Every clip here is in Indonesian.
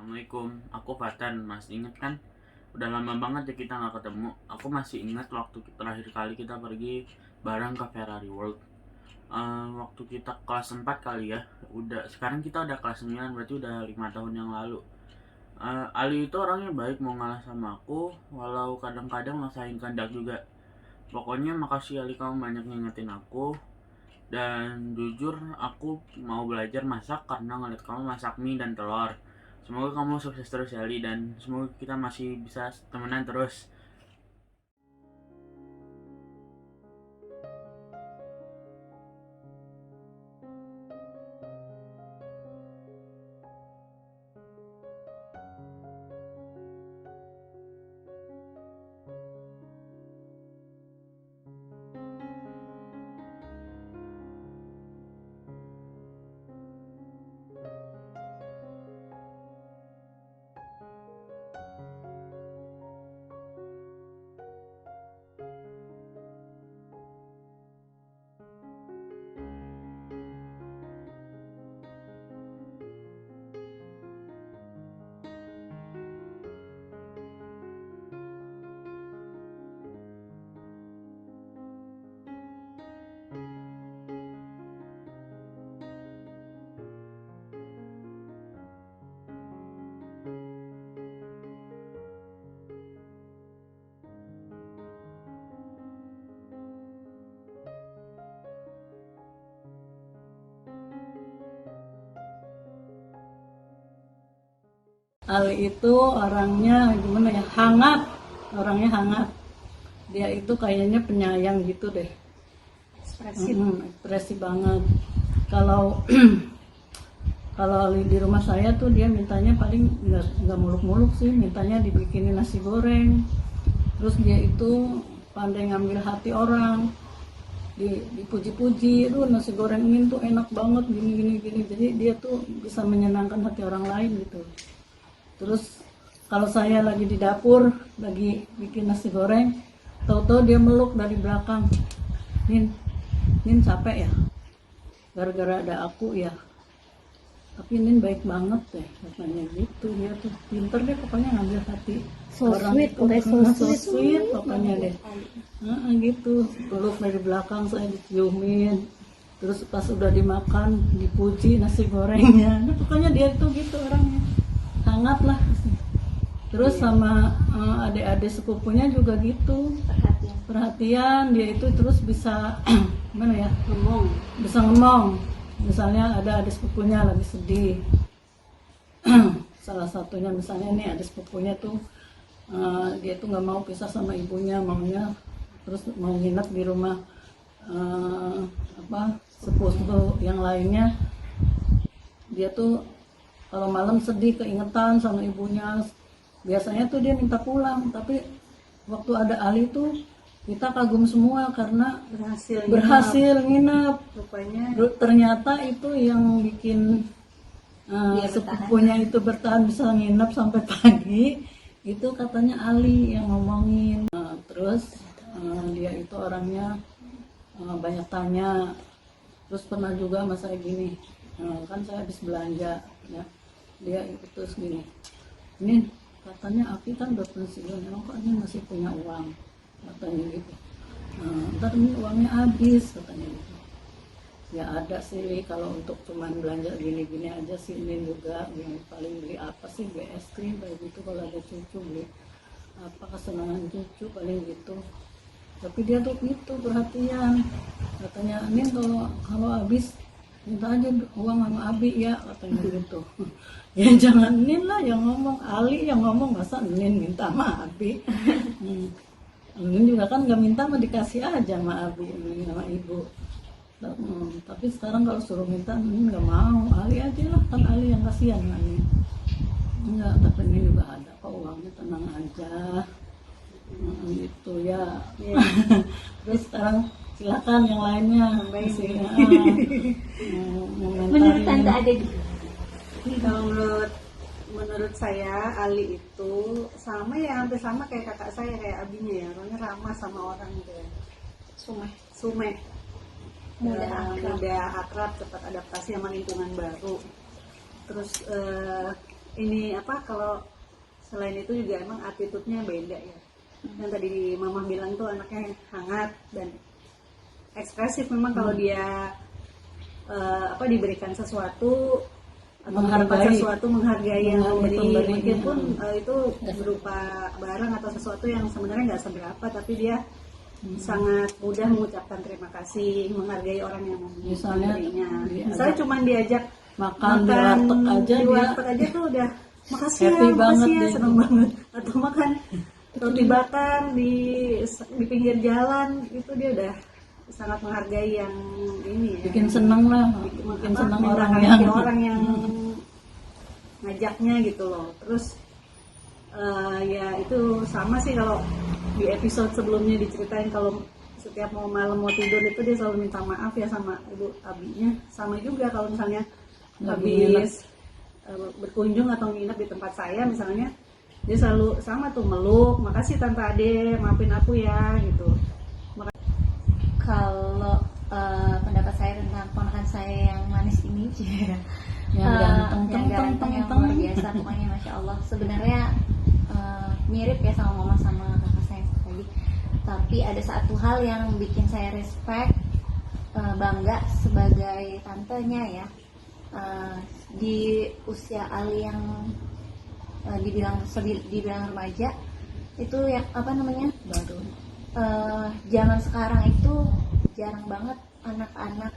Assalamualaikum, aku Fatan. Masih ingat kan? Udah lama banget ya kita nggak ketemu. Aku masih ingat waktu terakhir kali kita pergi bareng ke Ferrari World. Waktu kita kelas 4 kali ya. Sekarang kita udah kelas 9, berarti udah 5 tahun yang lalu. Ali itu orangnya baik, mau ngalah sama aku, walau kadang-kadang maksain kehendak juga. Pokoknya makasih Ali, kamu banyak ngingetin aku. Dan jujur aku mau belajar masak karena ngeliat kamu masak mie dan telur. Semoga kamu sukses terus ya Ali, dan semoga kita masih bisa temenan terus. Ali itu orangnya gimana ya, orangnya hangat. Dia itu kayaknya penyayang gitu deh, ekspresi banget. Kalau kalau Ali di rumah saya tuh dia mintanya paling nggak muluk-muluk sih, mintanya dibikinin nasi goreng. Terus dia itu pandai ngambil hati orang, dipuji-puji, tuh nasi goreng ini tuh enak banget gini. Jadi dia tuh bisa menyenangkan hati orang lain gitu. Terus kalau saya lagi di dapur lagi bikin nasi goreng, tahu-tahu dia meluk dari belakang, Nin capek ya, gara-gara ada aku ya, tapi Nin baik banget deh katanya gitu. Dia tuh pinter deh pokoknya ngambil hati orang itu, so sweet pokoknya deh. Gitu, peluk dari belakang, saya diciumin, terus pas udah dimakan dipuji nasi gorengnya. Nah, pokoknya dia tuh gitu orangnya, hangat lah. Terus sama adik-adik sepupunya juga gitu, perhatian. Dia itu terus bisa gimana ya, bisa ngomong. Misalnya ada adik sepupunya lagi sedih, salah satunya misalnya nih adik sepupunya tuh dia tuh nggak mau pisah sama ibunya, maunya terus mau nginep di rumah sepupu yang lainnya. Dia tuh kalau malam sedih keingetan sama ibunya, biasanya tuh dia minta pulang. Tapi waktu ada Ali tuh kita kagum semua karena berhasil nginep. Rupanya ternyata itu yang bikin sepupunya itu bertahan bisa nginep sampai pagi, itu katanya Ali yang ngomongin. Terus dia itu orangnya banyak tanya. Terus pernah juga sama saya gini, kan saya habis belanja ya, dia itu terus gini, ini katanya Aki kan udah pensiun, emang kok ini masih punya uang, katanya gitu. Ntar ini uangnya habis katanya gitu. Ya ada sih, kalau untuk cuman belanja gini-gini aja sih. Ini juga yang paling beli apa sih, beli es krim kayak gitu. Kalau ada cucu beli apa, kesenangan cucu paling gitu. Tapi dia tuh gitu perhatian, katanya ini kalau habis minta aja uang sama Abi ya, katanya gitu. Ya jangan Nin lah yang ngomong, Ali yang ngomong, masa Nin minta sama Abi. Nin juga kan nggak minta, mah dikasih aja sama Abi sama ibu. Tapi sekarang kalau suruh minta Nin nggak mau, Ali aja lah, kan Ali yang kasihan kan. Enggak, tapi ini juga ada kok uangnya, tenang aja. Gitu ya. Terus sekarang silakan yang lainnya. Menurut Tante ada juga. Kalau menurut saya Ali itu sama ya, hampir sama kayak kakak saya, kayak abinya ya, orangnya ramah sama orang gitu ya. Sume. Mudah akrab, cepat adaptasi sama lingkungan baru. Terus ini apa, kalau selain itu juga emang attitude-nya beda ya. Yang tadi Mama bilang tuh anaknya hangat dan ekspresif. Memang kalau dia diberikan sesuatu atau mendapat sesuatu, menghargai yang memberi, meskipun itu berupa barang atau sesuatu yang sebenarnya nggak seberapa, tapi dia sangat mudah mengucapkan terima kasih, menghargai orang yang memberinya. Misalnya cuma diajak makan di warteg aja tuh udah makasih ya, seneng banget. Atau makan roti bakar di pinggir jalan, itu dia udah sangat menghargai yang ini ya. Bikin seneng lah, bikin seneng orang yang ngajaknya gitu loh. Terus ya itu sama sih, kalau di episode sebelumnya diceritain kalau setiap mau malam mau tidur itu dia selalu minta maaf ya sama ibu abinya. Sama juga kalau misalnya habis berkunjung atau nginep di tempat saya misalnya, dia selalu sama tuh meluk, makasih Tante Ade, maafin aku ya gitu. Kalau pendapat saya tentang ponakan saya yang manis ini, yang ganteng, yang luar biasa, pokoknya Masya Allah. Sebenarnya mirip ya sama mama sama kakak saya tadi, tapi ada satu hal yang bikin saya respect, bangga sebagai tantenya ya. Di usia Ali yang dibilang remaja itu yang apa namanya baru, zaman sekarang itu jarang banget anak-anak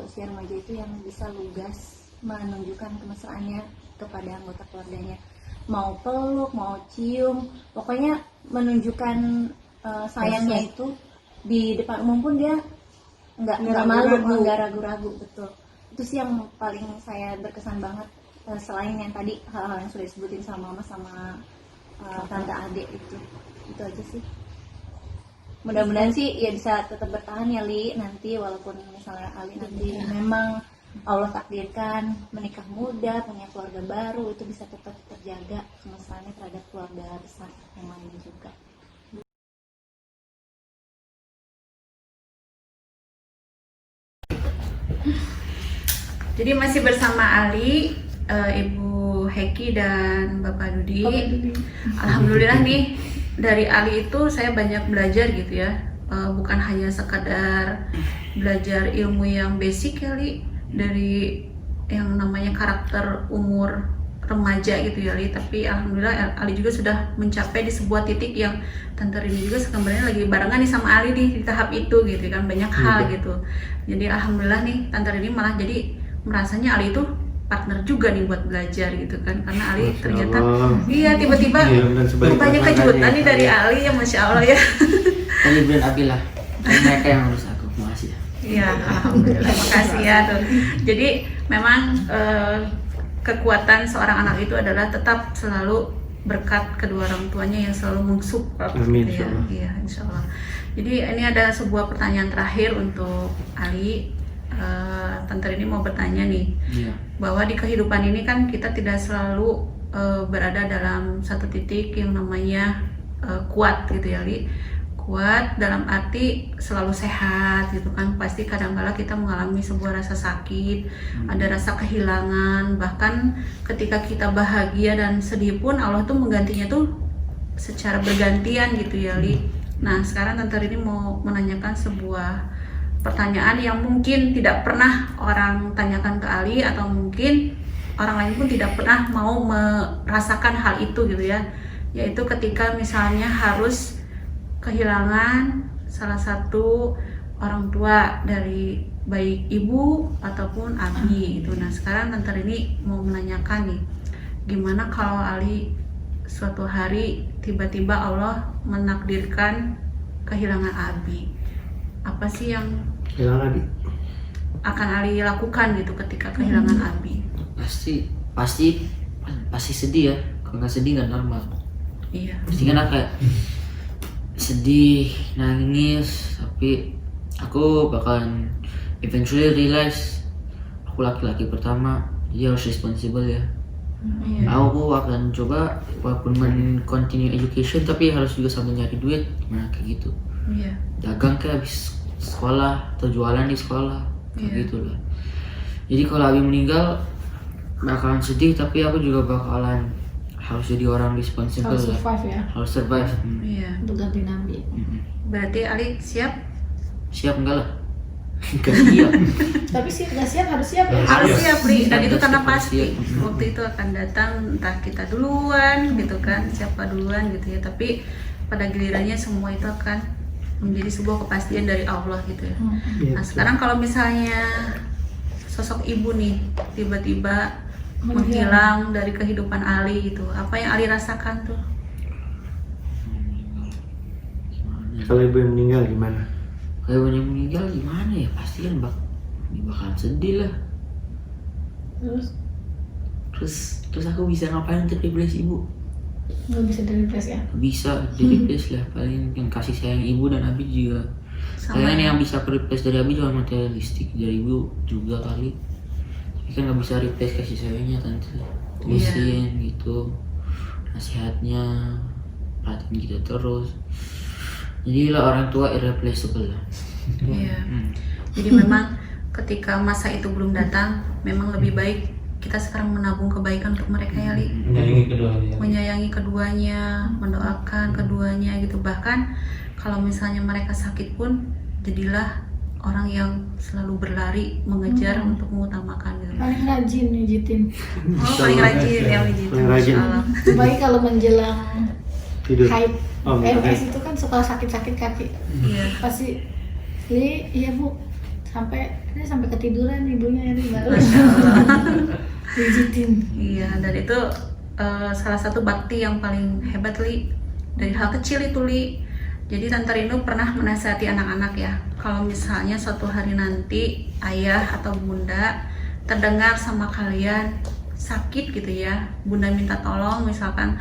usia remaja itu yang bisa lugas menunjukkan kemesraannya kepada anggota keluarganya, mau peluk, mau cium, pokoknya menunjukkan sayangnya itu di depan umum pun dia nggak malu, nggak ragu-ragu. Betul, itu sih yang paling saya berkesan banget. Selain yang tadi hal-hal yang sudah disebutin sama mama sama tante Ade, itu aja sih. Mudah-mudahan sih ya bisa tetap bertahan ya Li, nanti walaupun misalnya Ali nanti memang Allah takdirkan menikah muda, punya keluarga baru, itu bisa tetap terjaga kemesraannya terhadap keluarga besar yang lain juga. Jadi masih bersama Ali, Ibu Heki dan Bapak Dudi. Alhamdulillah nih, dari Ali itu saya banyak belajar gitu ya. Bukan hanya sekadar belajar ilmu yang basic ya Li, dari yang namanya karakter umur remaja gitu ya Li, tapi alhamdulillah Ali juga sudah mencapai di sebuah titik yang Tante Rini juga sebenarnya lagi barengan nih sama Ali nih di tahap itu gitu kan, banyak hal gitu. Jadi alhamdulillah nih Tante Rini malah jadi merasanya Ali itu partner juga nih buat belajar gitu kan, karena Ali ternyata iya tiba-tiba banyak kejutan nih dari Ali ya, Masya Allah ya. Tadi brand Abila, mereka yang harus aku, makasih ya. Iya, alhamdulillah, makasih ya tuh. Jadi memang kekuatan seorang anak itu adalah tetap selalu berkat kedua orang tuanya yang selalu mensupport. Amin, gitu ya. Iya, insya Allah. Jadi ini ada sebuah pertanyaan terakhir untuk Ali. Tante ini mau bertanya nih, bahwa di kehidupan ini kan kita tidak selalu berada dalam satu titik yang namanya kuat gitu ya Li. Kuat dalam arti selalu sehat gitu kan, pasti kadang-kala kita mengalami sebuah rasa sakit, ada rasa kehilangan, bahkan ketika kita bahagia dan sedih pun Allah tuh menggantinya tuh secara bergantian gitu ya Li. Nah sekarang Tante ini mau menanyakan sebuah pertanyaan yang mungkin tidak pernah orang tanyakan ke Ali, atau mungkin orang lain pun tidak pernah mau merasakan hal itu gitu ya, yaitu ketika misalnya harus kehilangan salah satu orang tua dari baik ibu ataupun abi gitu. Nah sekarang Tante ini mau menanyakan nih, gimana kalau Ali suatu hari tiba-tiba Allah menakdirkan kehilangan abi, apa sih yang akan Ali lakukan gitu ketika kehilangan abi? Pasti sedih ya. Kalau nggak sedih nggak normal. Iya. Pasti kan kayak sedih, nangis, tapi aku bakalan eventually realize aku laki-laki pertama, dia harus responsible ya. Aku akan coba walaupun continue education tapi harus juga sambil nyari duit, gimana kayak gitu. Dagang kayak habis sekolah atau jualan di sekolah kayak gitu lah. Jadi kalau Abi meninggal bakalan sedih, tapi aku juga bakalan harus jadi orang responsible Harus lah. survive ya Harus survive. Iya. untuk ganti Nabi. Berarti Ali siap? Siap enggak lah? Enggak siap. Tapi sih nggak siap harus siap ya. Harus siap, Li. Dan Harus itu karena siap, pasti siap. waktu itu akan datang, entah kita duluan gitu kan, siapa duluan gitu ya. Tapi pada gilirannya semua itu akan menjadi sebuah kepastian dari Allah gitu ya. Nah sekarang kalau misalnya sosok ibu nih tiba-tiba menghilang dari kehidupan Ali gitu, apa yang Ali rasakan tuh? Kalau ibu yang meninggal gimana? Kalau yang meninggal gimana ya? Pasti kan bakalan sedih lah. Terus aku bisa ngapain untuk replace ibu? Nggak bisa dari replace ya. Bisa di replace lah, paling yang kasih sayang ibu dan Abi juga. Kayaknya yang bisa replace dari Abi cuma materialistik, dari ibu juga kali. Tapi kan nggak bisa replace kasih sayangnya tante, tulisin gitu, nasihatnya, perhatiin kita terus. Jadi lah orang tua irreplaceable lah. Iya. Jadi memang ketika masa itu belum datang, memang lebih baik kita sekarang menabung kebaikan untuk mereka ya, Li. Menyayangi keduanya, mendoakan keduanya gitu. Bahkan kalau misalnya mereka sakit pun, jadilah orang yang selalu berlari mengejar untuk mengutamakan gitu. Paling rajin mijitin. Oh, paling rajin ya mijitin. Paling rajin. Masya Allah. Baik kalau menjelang Tidur. haid. Oh, PMS itu kan suka sakit-sakit kaki. Iya. Pasti, iya bu, sampai ketiduran ibunya ini baru pijitin. Iya, dan itu salah satu bakti yang paling hebat, Li. Dari hal kecil itu, Li. Jadi Tante Rindu pernah menasihati anak-anak ya, kalau misalnya suatu hari nanti ayah atau bunda terdengar sama kalian sakit gitu ya, bunda minta tolong misalkan,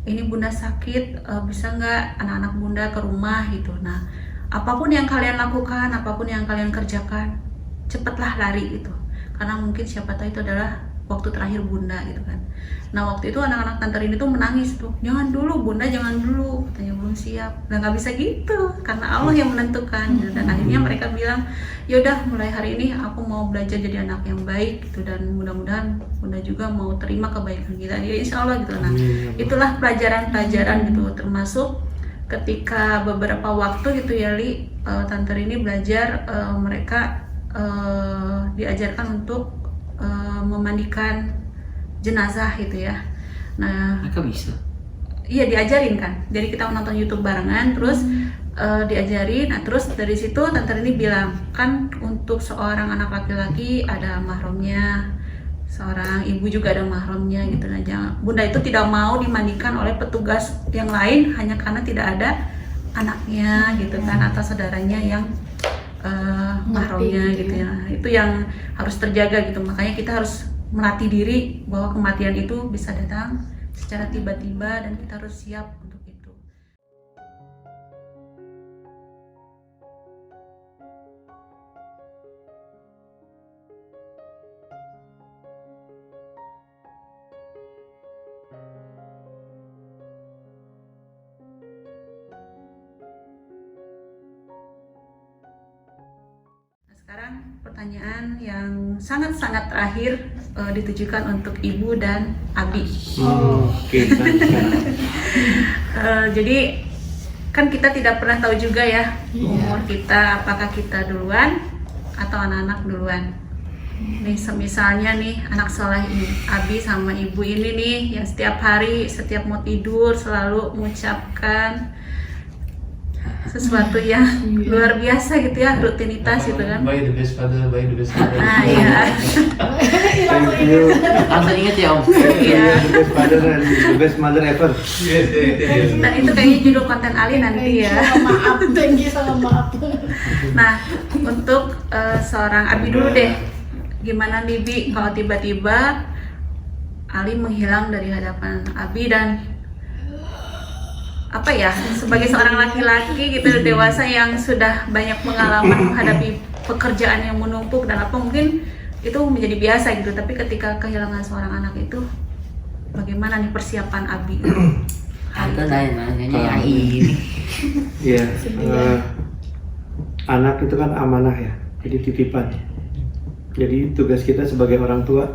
ini bunda sakit, bisa nggak anak-anak bunda ke rumah gitu. Nah, apapun yang kalian lakukan, apapun yang kalian kerjakan, cepatlah lari gitu. Karena mungkin siapa tahu itu adalah waktu terakhir bunda gitu kan. Nah waktu itu anak-anak Tante Rini tuh menangis tuh, jangan dulu bunda, jangan dulu, katanya belum siap. Nah nggak bisa gitu, karena Allah yang menentukan gitu. Dan akhirnya mereka bilang, yaudah mulai hari ini aku mau belajar jadi anak yang baik gitu, dan mudah-mudahan bunda juga mau terima kebaikan kita ya, insya Allah gitu. Nah itulah pelajaran-pelajaran gitu, termasuk ketika beberapa waktu gitu ya, Li, Tante Rini belajar, mereka diajarkan untuk memandikan jenazah gitu ya. Nah, Mereka bisa. iya diajarin kan. Jadi kita nonton YouTube barengan, terus diajarin. Nah, terus dari situ Tante Rini bilang, kan untuk seorang anak laki-laki ada mahramnya, seorang ibu juga ada mahramnya gitu. Nah, bunda itu tidak mau dimandikan oleh petugas yang lain hanya karena tidak ada anaknya gitu kan, atau saudaranya yang mahramnya gitu ya. Itu yang harus terjaga gitu. Makanya kita harus melatih diri bahwa kematian itu bisa datang secara tiba-tiba dan kita harus siap untuk itu. Sekarang pertanyaan yang sangat-sangat terakhir ditujukan untuk Ibu dan Abi. Oke. Jadi kan kita tidak pernah tahu juga ya umur kita, apakah kita duluan atau anak-anak duluan. Nih misalnya nih anak soleh ini, Abi sama Ibu ini nih yang setiap hari, setiap mau tidur selalu mengucapkan sesuatu yang luar biasa gitu ya, rutinitas gitu kan. Buy the best father, buy the best mother. Nah iya. Thank you. Langsung inget ya Om. Iya. The best father and the best mother ever. Dan itu kayaknya judul konten Ali nanti ya. Maaf, thank you sama maaf. Nah, untuk seorang Abi dulu deh. Gimana nih Bi kalau tiba-tiba Ali menghilang dari hadapan Abi, dan apa ya, sebagai seorang laki-laki gitu dewasa yang sudah banyak pengalaman menghadapi pekerjaan yang menumpuk dan apa, mungkin itu menjadi biasa gitu, tapi ketika kehilangan seorang anak itu bagaimana nih persiapan Abi? Tante nanya yang ini. Iya. Anak itu kan amanah ya, jadi titipan. Jadi tugas kita sebagai orang tua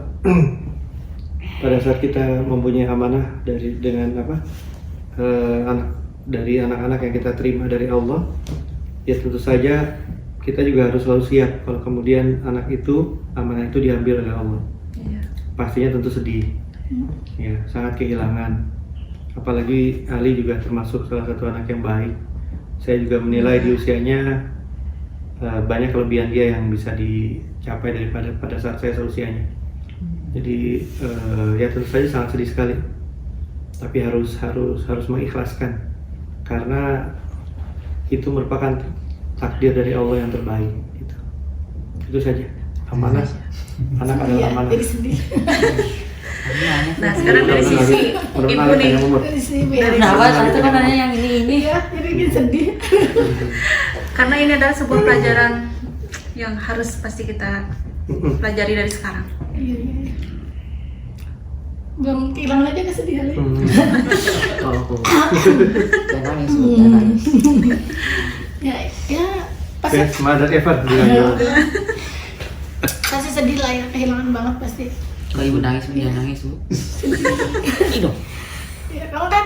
pada saat kita mempunyai amanah dengan anak-anak yang kita terima dari Allah, ya tentu saja kita juga harus selalu siap kalau kemudian amanah itu diambil oleh Allah. Iya. Pastinya tentu sedih, ya sangat kehilangan. Apalagi Ali juga termasuk salah satu anak yang baik. Saya juga menilai di usianya banyak kelebihan dia yang bisa dicapai daripada pada saat saya seusianya. Jadi ya tentu saja sangat sedih sekali. Tapi harus mengikhlaskan karena itu merupakan takdir dari Allah yang terbaik. Gitu. Itu saja. Amanah. Anak adalah amanah. Jadi sedih. Nah sekarang dari sisi ibu nih, Dari sini ya. Kenapa satu kan nanya yang ini? Iya, jadi bikin sedih. karena ini adalah sebuah pelajaran yang harus pasti kita pelajari dari sekarang. Iya, iya. Belum hilang aja kesedihan. Oh. Jangan nangis, Bu, jangan nangis. Ya pasti Best mother ever bilang. pasti sedih lah ya, kehilangan banget pasti. Kalau ibu nangis, Bu, jangan nangis, Bu. Ini dong. Ya kalau kan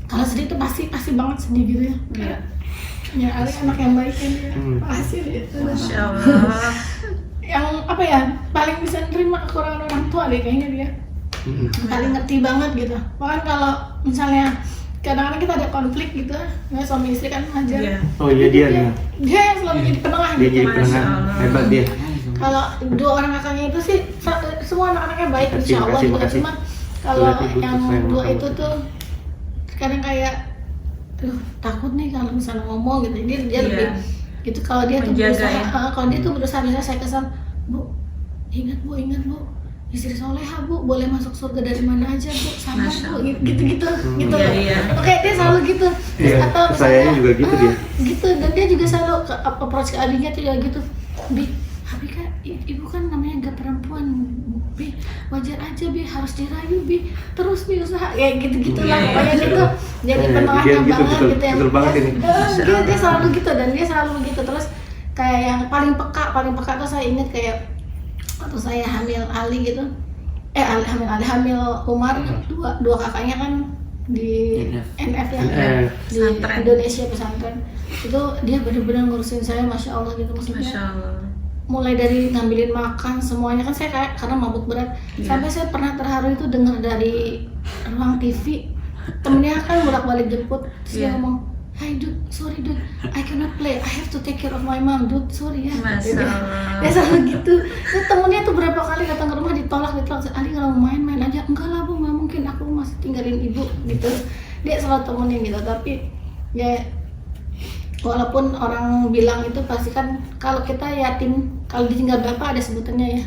kalau sedih itu pasti banget sedih gitu ya. Iya. Ya Ali anak yang baik kan dia. Pasti dia. Masya Allah. Yang apa ya, paling bisa nerima kekurangan orang tua deh kayaknya dia. Paling ngerti banget gitu. Bahkan kalau misalnya kadang-kadang kita ada konflik gitu ya, suami istri kan ngajar. Iya. Oh iya dia nih. Dia yang selalu jadi penengah Dia gitu. jadi Masya penengah. Allah. Hebat dia. Kalau dua orang kakaknya itu sih semua anak-anaknya baik insya Allah gitu. Makasih. Cuma kalau Lihat ibu yang sayang dua sama itu kamu. tuh kadang kayak takut nih kalau misalnya ngomong gitu. Dia Iya. lebih gitu kalau dia tuh Menjaga berusaha, ya. kalau dia tuh berusaha misalnya saya kesal, ingat bu, istri soleha bu, boleh masuk surga dari mana aja bu, sabar Masya bu, Allah. gitu gitu. Iya, iya. Oke dia selalu gitu. Terus Iya, atau sayangnya juga gitu dia. gitu, dan dia juga selalu approach ke adiknya tuh ya gitu, Bi, Abi kan ibu kan namanya gak perempuan, Bi, wajar aja Bi, harus dirayu Bi, terus Bi usaha kayak gitu lah pokoknya gitu. Jadi penengahnya dia gitu, banget gitu yang betul banget ini. dia selalu gitu, dan dia selalu gitu. Terus kayak yang paling peka tuh saya ingat kayak waktu saya hamil Ali gitu, hamil Umar, dua kakaknya kan di NF ya, di Pesantren. Indonesia pesantren itu, dia benar-benar ngurusin saya, masya Allah gitu. Masya Maksudnya Allah. mulai dari ngambilin makan semuanya kan, saya kayak karena mabuk berat. Sampai saya pernah terharu itu dengar dari ruang TV temennya kan bolak-balik jemput, terus dia ngomong, "Hai dude, sorry dude, I cannot play, I have to take care of my mom dude, sorry ya." Masya Allah. Dia selalu gitu. Terus temennya tuh berapa kali datang ke rumah ditolak. Ali kalau mau main aja, enggak lah bu, nggak mungkin, aku masih tinggalin ibu gitu. Dia selalu temenin gitu. Tapi ya walaupun orang bilang itu pasti kan, kalau kita yatim, kalau ditinggal bapak ada sebutannya ya,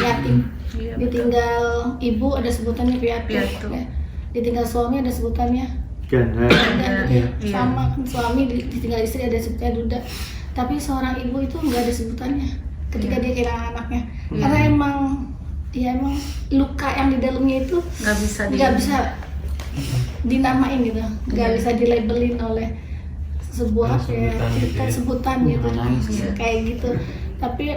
yatim. Iya, Ditinggal ibu ada sebutannya piatu. Piatu. Ya. Ditinggal suami ada sebutannya Janda. duda. Iya. Sama kan, suami ditinggal istri ada sebutannya duda. Tapi seorang ibu itu nggak ada sebutannya ketika dia kehilangan anaknya. Karena emang luka yang di dalamnya itu nggak bisa dinamain gitu, nggak bisa dilabelin oleh sebuah sebutan gitu, kayak gitu. Tapi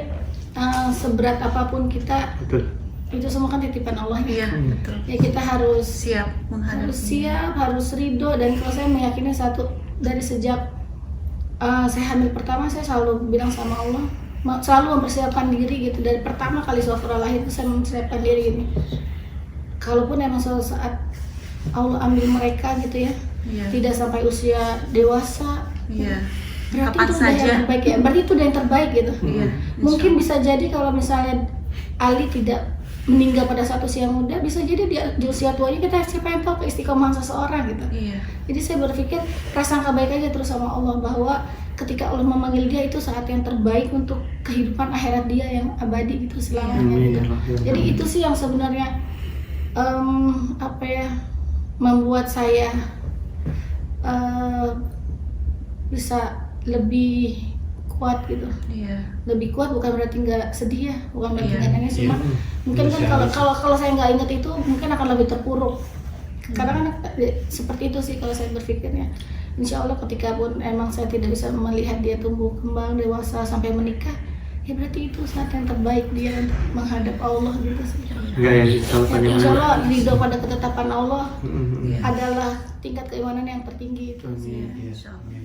seberat apapun kita, Betul. itu semua kan titipan Allah ya. Iya, betul. Ya kita harus Siap menghadapi. siap, harus ridho. Dan kalau saya meyakini satu, dari sejak saya hamil pertama, saya selalu bilang sama Allah, selalu mempersiapkan diri gitu. Dari pertama kali Sofra lahir itu saya mempersiapkan diri gini, kalaupun emang suatu saat Allah ambil mereka gitu ya, Iya. tidak sampai usia dewasa, Iya. berarti Kapan itu udah saja. yang terbaik ya, berarti itu udah yang terbaik gitu. Iya. Mungkin bisa jadi kalau misalnya Ali tidak meninggal pada satu usia muda, bisa jadi di usia tuanya kita siapa yang tahu keistiqomahan seseorang gitu. Iya. Jadi saya berpikir prasangka baik aja terus sama Allah, bahwa ketika Allah memanggil dia itu saat yang terbaik untuk kehidupan akhirat dia yang abadi gitu selamanya gitu. Jadi itu sih yang sebenarnya membuat saya bisa lebih kuat gitu. Iya. Lebih kuat bukan berarti nggak sedih ya, bukan berarti Iya. nggak nangis, cuma mungkin kan kalau saya nggak inget itu mungkin akan lebih terpuruk. Karena kan seperti itu sih kalau saya berpikirnya. Insya Allah ketika pun emang saya tidak bisa melihat dia tumbuh kembang dewasa sampai menikah, ya berarti itu saat yang terbaik dia untuk menghadap Allah gitu sih. Enggak ya, kalau Dan insya panjang. Allah ridho pada ketetapan Allah Iya. adalah tingkat keimanan yang tertinggi itu sih. Amin. Insya Allah.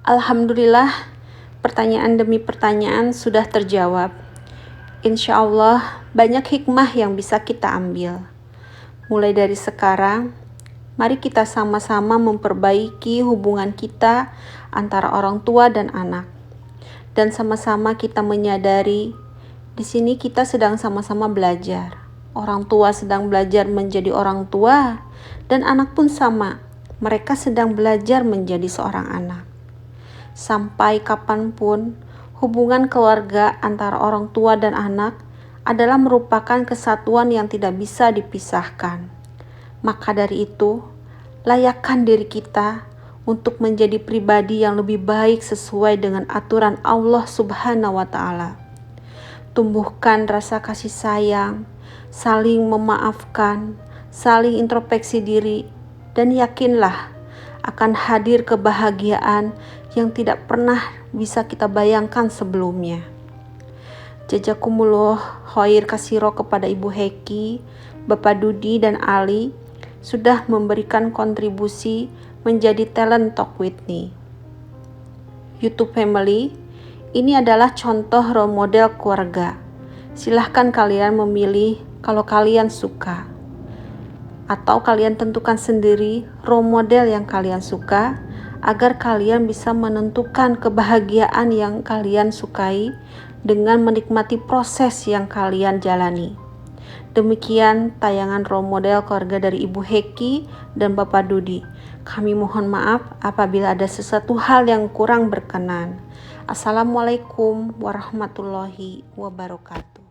Alhamdulillah, pertanyaan demi pertanyaan sudah terjawab. Insya Allah, banyak hikmah yang bisa kita ambil. Mulai dari sekarang, mari kita sama-sama memperbaiki hubungan kita antara orang tua dan anak. Dan sama-sama kita menyadari, di sini kita sedang sama-sama belajar. Orang tua sedang belajar menjadi orang tua, dan anak pun sama. Mereka sedang belajar menjadi seorang anak. Sampai kapanpun, hubungan keluarga antara orang tua dan anak adalah merupakan kesatuan yang tidak bisa dipisahkan. Maka dari itu, layakkan diri kita untuk menjadi pribadi yang lebih baik sesuai dengan aturan Allah Subhanahu wa Ta'ala. Tumbuhkan rasa kasih sayang, saling memaafkan, saling introspeksi diri, dan yakinlah akan hadir kebahagiaan yang tidak pernah bisa kita bayangkan sebelumnya. Jazakumullah khair kasiro kepada Ibu Heki, Bapak Dudi, dan Ali sudah memberikan kontribusi menjadi talent Talk with Me. YouTube Family, ini adalah contoh role model keluarga. Silahkan kalian memilih kalau kalian suka. Atau kalian tentukan sendiri role model yang kalian suka, agar kalian bisa menentukan kebahagiaan yang kalian sukai dengan menikmati proses yang kalian jalani. Demikian tayangan role model keluarga dari Ibu Heki dan Bapak Dudi. Kami mohon maaf apabila ada sesuatu hal yang kurang berkenan. Assalamualaikum warahmatullahi wabarakatuh.